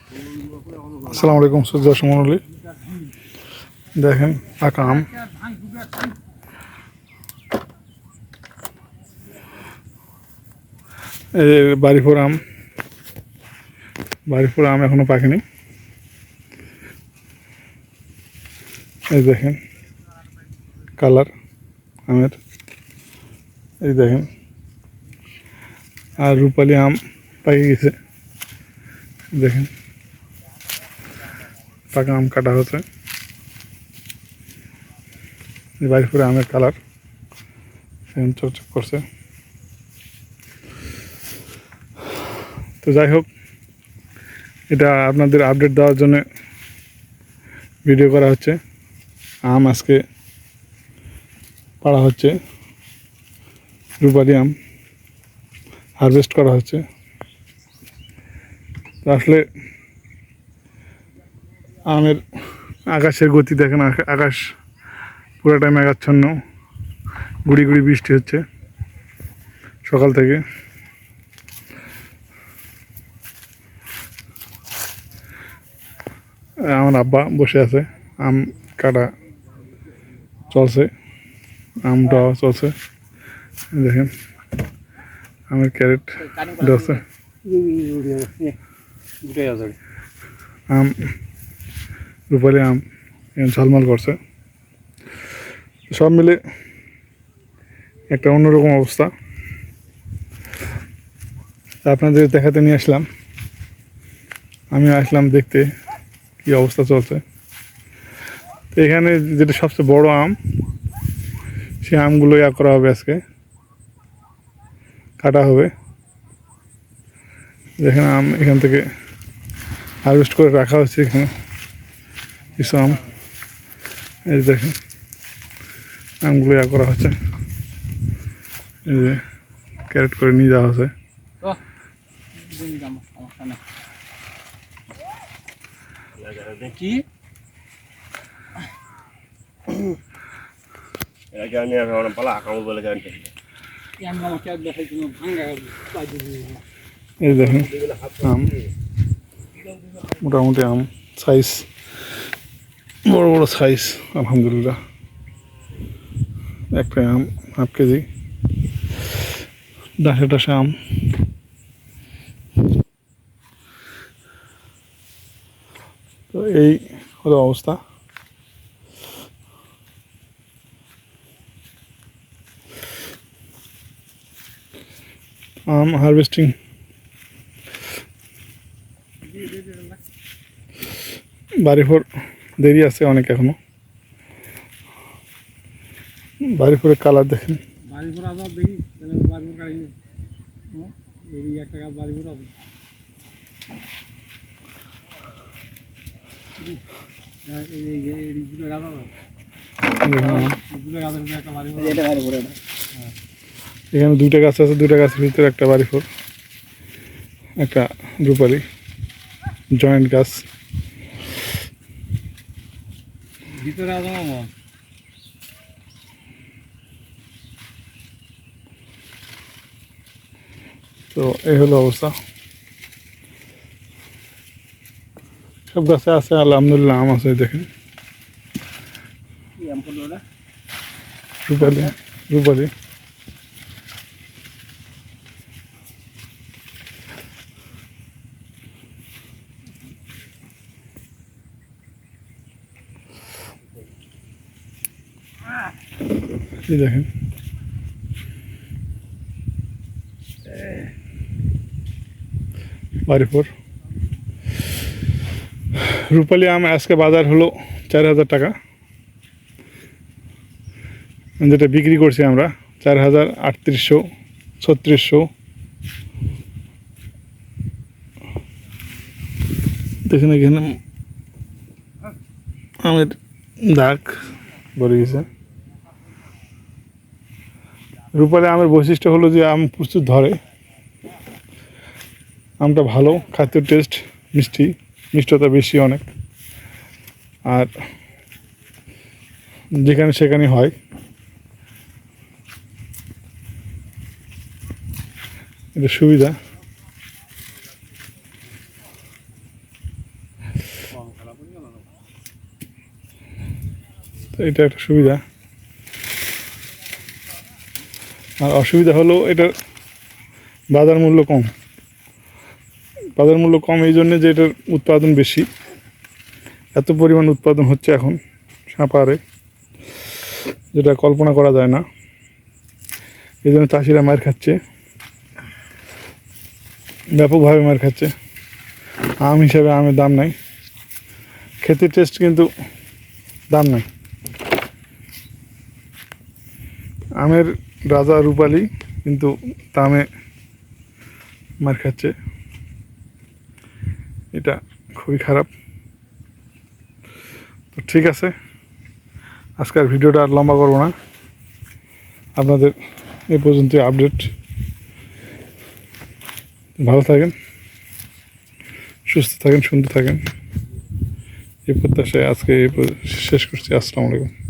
আসসালামু আলাইকুম সুজা সুমনলি। দেখেন পাকা আম, বাড়িপুর আম। বাড়িপুর আম এখনো পাকেনি। এই দেখেন কালার আমের, এই দেখেন। আর রূপালি আম পাকে গেছে, দেখেন পাকা আম কাটা হচ্ছে। বাড়িপুরে আমের কালার চকচক করছে। তো যাই হোক, এটা আপনাদের আপডেট দেওয়ার জন্য ভিডিও করা হচ্ছে। আম আজকে পাড়া হচ্ছে, রূপালি আম হারভেস্ট করা হচ্ছে। তো আসলে আমের আকাশের গতি দেখেন, আকাশ পুরোটাই মেঘাচ্ছন্ন, গুড়ি গুড়ি বৃষ্টি হচ্ছে সকাল থেকে। আমার আব্বা বসে আছে, আম কাটা চলছে, আমটা চলছে। দেখেন আমের ক্যারেট আছে, আম রূপালি আম ঝালমাল করছে। সব মিলে একটা অন্যরকম অবস্থা আপনাদের দেখাতে নিয়ে আসলাম। আমি আসলাম দেখতে কি অবস্থা চলছে। তো এখানে যেটা সবচেয়ে বড় আম, সেই আমগুলো করা হবে, আজকে কাটা হবে। দেখেন আম এখান থেকে হারভেস্ট করে রাখা হচ্ছে। এখানে কিছু আম, এই দেখেন আমগুলো করা হচ্ছে, এই যে ক্যারেট করে নিয়ে যাওয়া হচ্ছে। এই দেখেন আম, মোটামুটি আম সাইজ বড় বড় সাইজ, আলহামদুলিল্লাহ। একটা আম হাফ কেজি, ডাসে ডাসে আম। তো এই হলো অবস্থা। আম হারভেস্টিং বাড়িপুর দেরি আছে অনেক এখনো। বাড়িপুরের কালার দেখেন, এখানে দুইটা গাছ আছে, দুইটা গাছের ভিতরে একটা বাড়িপুর, একটা রূপালি জয়েন্ট গাছ। তো এই হলো অবস্থা। সব গাছে আছে আলহামদুলিল্লাহ, আম আছে। দেখেন রূপালি, রূপালি। এই দেখেন বাড়িপুর রূপালি আম আজকে বাজার হলো 4,000 টাকা, যেটা বিক্রি করছি আমরা 4,000, 3800, 3600। দেখেন এখানে আমের দাগ ভরে গেছে। রূপালি আমের বৈশিষ্ট্য হলো যে আম প্রচুর ধরে, আমটা ভালো, খাদ্য টেস্ট মিষ্টি, মিষ্টতা বেশি অনেক। আর যেখানে সেখানে হয়। এটা সুবিধা। তো এটা একটা সুবিধা। আর অসুবিধা হলো এটার বাজার মূল্য কম। বাজার মূল্য কম এই জন্যে যে এটার উৎপাদন বেশি, এত পরিমাণ উৎপাদন হচ্ছে এখন সাপাহারে, যেটা কল্পনা করা যায় না। এই জন্য চাষিরা মার খাচ্ছে, ব্যাপকভাবে মার খাচ্ছে। আম হিসাবে আমের দাম নাই, খেতে টেস্ট কিন্তু দাম নাই। আমের রাজা রূপালী, কিন্তু দামে মার খাচ্ছে, এটা খুবই খারাপ। তো ঠিক আছে, আজকের ভিডিওটা আর লম্বা করবো না, আপনাদের এ পর্যন্ত আপডেট। ভালো থাকেন, সুস্থ থাকেন, সুন্দর থাকেন, এই প্রত্যাশায় আজকে শেষ করছি। আসসালামু আলাইকুম।